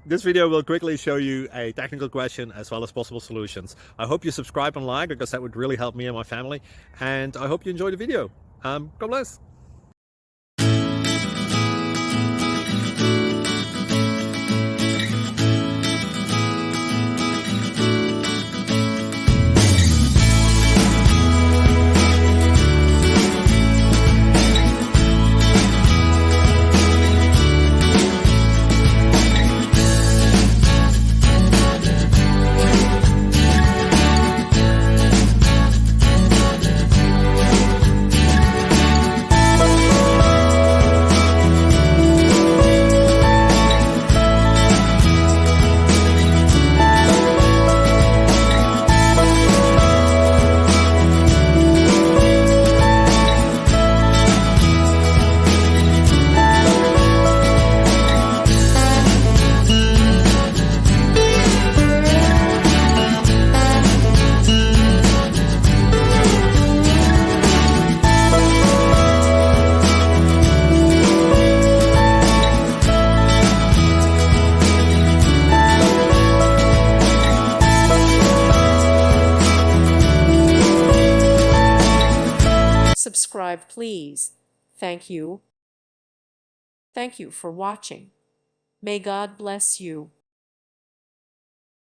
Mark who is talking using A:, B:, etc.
A: This video will quickly show you a technical question as well as possible solutions. I hope you subscribe and like, because that would really help me and my family. And I hope you enjoy the video. God bless.
B: Subscribe, please. Thank you. Thank you for watching. May God bless you.